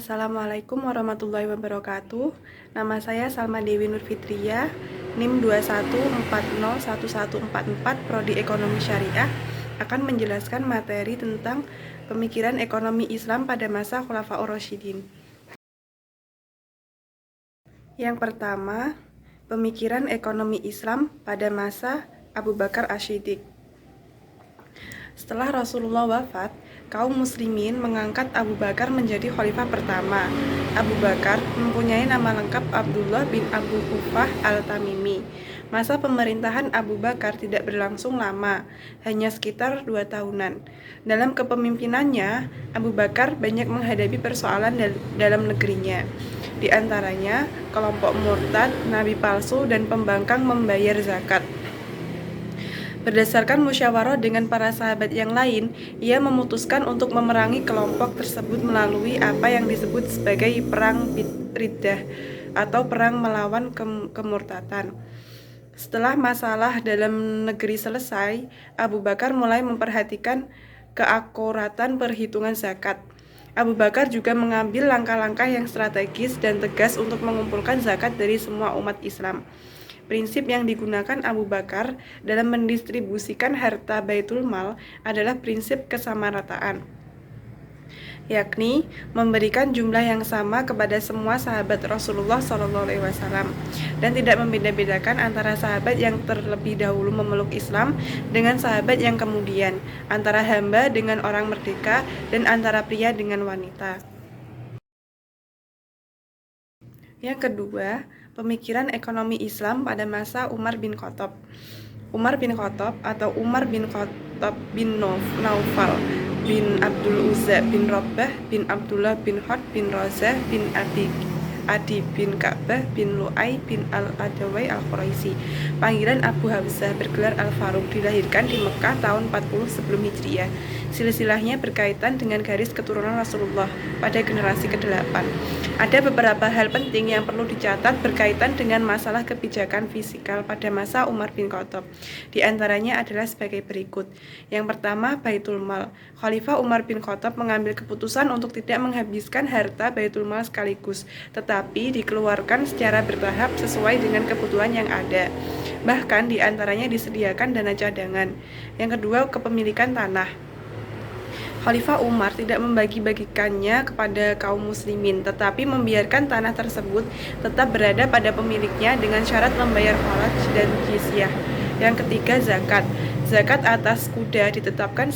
Assalamualaikum warahmatullahi wabarakatuh. Nama saya Salma Dewi Nurfitria, NIM 21401144, Prodi Ekonomi Syariah, akan menjelaskan materi tentang pemikiran ekonomi Islam pada masa Khulafaur Rasyidin. Yang pertama, pemikiran ekonomi Islam pada masa Abu Bakar Asy-Syiddiq. Setelah Rasulullah wafat, kaum muslimin mengangkat Abu Bakar menjadi khalifah pertama. Abu Bakar mempunyai nama lengkap Abdullah bin Abu Hufah al-Tamimi. Masa pemerintahan Abu Bakar tidak berlangsung lama, hanya sekitar 2 tahunan. Dalam kepemimpinannya, Abu Bakar banyak menghadapi persoalan dalam negerinya. Di antaranya, kelompok murtad, nabi palsu, dan pembangkang membayar zakat. Berdasarkan musyawarah dengan para sahabat yang lain, ia memutuskan untuk memerangi kelompok tersebut melalui apa yang disebut sebagai perang Riddah atau perang melawan kemurtadan. Setelah masalah dalam negeri selesai, Abu Bakar mulai memperhatikan keakuratan perhitungan zakat. Abu Bakar juga mengambil langkah-langkah yang strategis dan tegas untuk mengumpulkan zakat dari semua umat Islam. Prinsip yang digunakan Abu Bakar dalam mendistribusikan harta Baitul Mal adalah prinsip kesamarataan, yakni memberikan jumlah yang sama kepada semua sahabat Rasulullah SAW dan tidak membeda-bedakan antara sahabat yang terlebih dahulu memeluk Islam dengan sahabat yang kemudian, antara hamba dengan orang merdeka, dan antara pria dengan wanita. Yang kedua, pemikiran ekonomi Islam pada masa Umar bin Khattab. Umar bin Khattab atau Umar bin Khattab bin Naufal bin Abdul Uzza bin Rabbah bin Abdullah bin Had bin Razah bin Adi bin Ka'bah bin Lu'ay bin Al-Adawai Al-Quraisy. Panggilan Abu Hamzah, bergelar Al-Faruq, dilahirkan di Mekah tahun 40 sebelum Hijriah. Silsilahnya berkaitan dengan garis keturunan Rasulullah pada generasi ke-8. Ada beberapa hal penting yang perlu dicatat berkaitan dengan masalah kebijakan fiskal pada masa Umar bin Khattab. Di antaranya adalah sebagai berikut. Yang pertama, Baitul Mal. Khalifah Umar bin Khattab mengambil keputusan untuk tidak menghabiskan harta Baitul Mal sekaligus, tetapi dikeluarkan secara bertahap sesuai dengan kebutuhan yang ada. Bahkan di antaranya disediakan dana cadangan. Yang kedua, kepemilikan tanah. Khalifah Umar tidak membagi-bagikannya kepada kaum muslimin, tetapi membiarkan tanah tersebut tetap berada pada pemiliknya dengan syarat membayar kharaj dan jizyah. Yang ketiga, zakat. Zakat atas kuda ditetapkan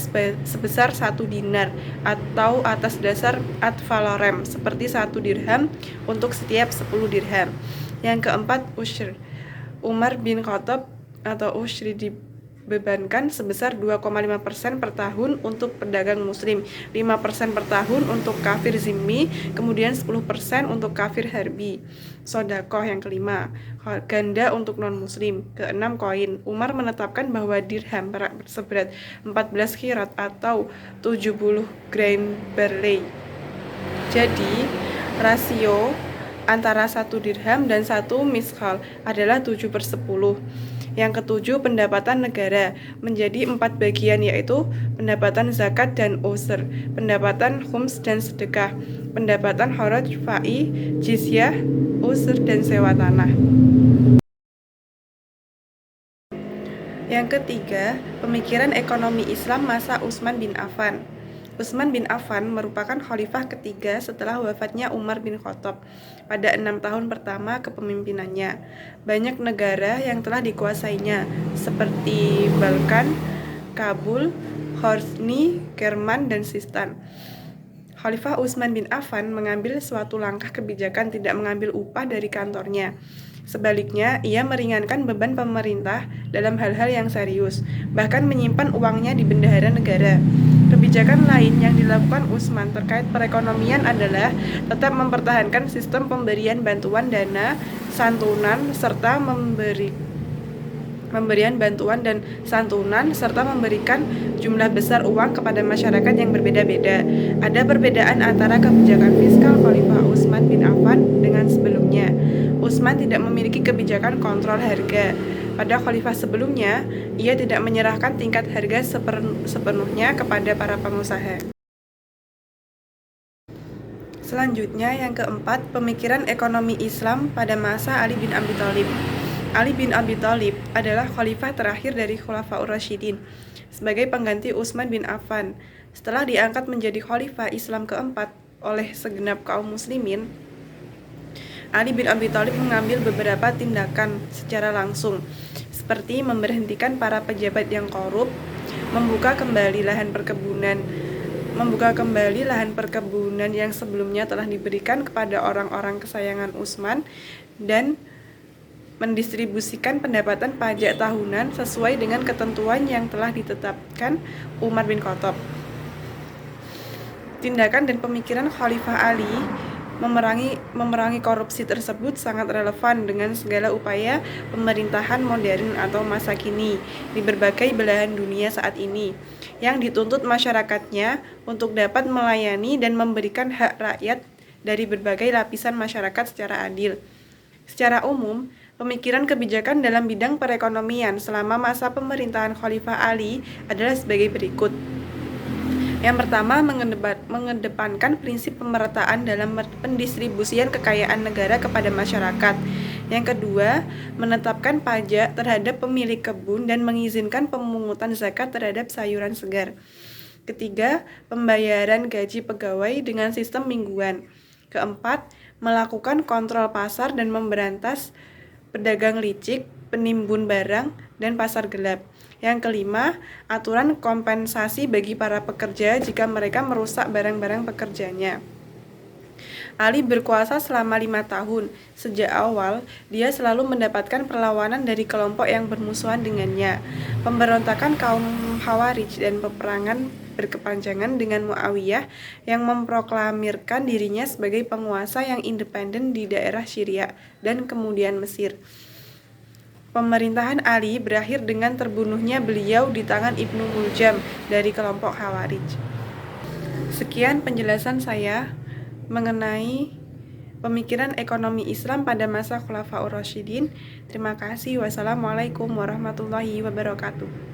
sebesar 1 dinar atau atas dasar ad-valorem, seperti 1 dirham untuk setiap 10 dirham. Yang keempat, usyr. Umar bin Khattab atau usyri dibebankan sebesar 2,5% per tahun untuk pedagang muslim, 5% per tahun untuk kafir zimmi, kemudian 10% untuk kafir harbi. Sodakoh yang kelima, ganda untuk non-muslim. Keenam, koin. Umar menetapkan bahwa dirham seberat 14 khirat atau 70 grain barley. Jadi, rasio antara 1 dirham dan 1 miskhal adalah 7/10. Yang ketujuh, pendapatan negara menjadi 4 bagian, yaitu pendapatan zakat dan usr, pendapatan khums dan sedekah, pendapatan kharaj, fa'i, jizyah, usr, dan sewa tanah. Yang ketiga, pemikiran ekonomi Islam masa Utsman bin Affan. Utsman bin Affan merupakan khalifah ketiga setelah wafatnya Umar bin Khattab pada 6 tahun pertama kepemimpinannya. Banyak negara yang telah dikuasainya, seperti Balkan, Kabul, Ghazni, Kerman, dan Sistan. Khalifah Utsman bin Affan mengambil suatu langkah kebijakan tidak mengambil upah dari kantornya. Sebaliknya, ia meringankan beban pemerintah dalam hal-hal yang serius, bahkan menyimpan uangnya di bendahara negara. Kebijakan lain yang dilakukan Utsman terkait perekonomian adalah tetap mempertahankan sistem pemberian bantuan dana santunan serta memberikan bantuan dan santunan serta memberikan jumlah besar uang kepada masyarakat yang berbeda-beda. Ada perbedaan antara kebijakan fiskal Khalifah Utsman bin Affan dengan sebelumnya. Utsman tidak memiliki kebijakan kontrol harga. Pada khalifah sebelumnya, ia tidak menyerahkan tingkat harga sepenuhnya kepada para pengusaha. Selanjutnya yang keempat, pemikiran ekonomi Islam pada masa Ali bin Abi Thalib. Ali bin Abi Thalib adalah khalifah terakhir dari Khulafaur Rasyidin sebagai pengganti Utsman bin Affan. Setelah diangkat menjadi khalifah Islam keempat oleh segenap kaum muslimin, Ali bin Abi Thalib mengambil beberapa tindakan secara langsung, seperti memberhentikan para pejabat yang korup, membuka kembali lahan perkebunan yang sebelumnya telah diberikan kepada orang-orang kesayangan Utsman, dan mendistribusikan pendapatan pajak tahunan sesuai dengan ketentuan yang telah ditetapkan Umar bin Khattab. Tindakan dan pemikiran Khalifah Ali memerangi korupsi tersebut sangat relevan dengan segala upaya pemerintahan modern atau masa kini di berbagai belahan dunia saat ini, yang dituntut masyarakatnya untuk dapat melayani dan memberikan hak rakyat dari berbagai lapisan masyarakat secara adil. Secara umum, pemikiran kebijakan dalam bidang perekonomian selama masa pemerintahan Khalifah Ali adalah sebagai berikut. Yang pertama, mengedepankan prinsip pemerataan dalam pendistribusian kekayaan negara kepada masyarakat. Yang kedua, menetapkan pajak terhadap pemilik kebun dan mengizinkan pemungutan zakat terhadap sayuran segar. Ketiga, pembayaran gaji pegawai dengan sistem mingguan. Keempat, melakukan kontrol pasar dan memberantas pedagang licik, penimbun barang, dan pasar gelap. Yang kelima, aturan kompensasi bagi para pekerja jika mereka merusak barang-barang pekerjanya. Ali berkuasa selama 5 tahun. Sejak awal, dia selalu mendapatkan perlawanan dari kelompok yang bermusuhan dengannya. Pemberontakan kaum Khawarij dan peperangan berkepanjangan dengan Muawiyah yang memproklamirkan dirinya sebagai penguasa yang independen di daerah Syria dan kemudian Mesir. Pemerintahan Ali berakhir dengan terbunuhnya beliau di tangan Ibnu Muljam dari kelompok Khawarij. Sekian penjelasan saya mengenai pemikiran ekonomi Islam pada masa Khulafaur Rasyidin. Terima kasih. Wassalamualaikum warahmatullahi wabarakatuh.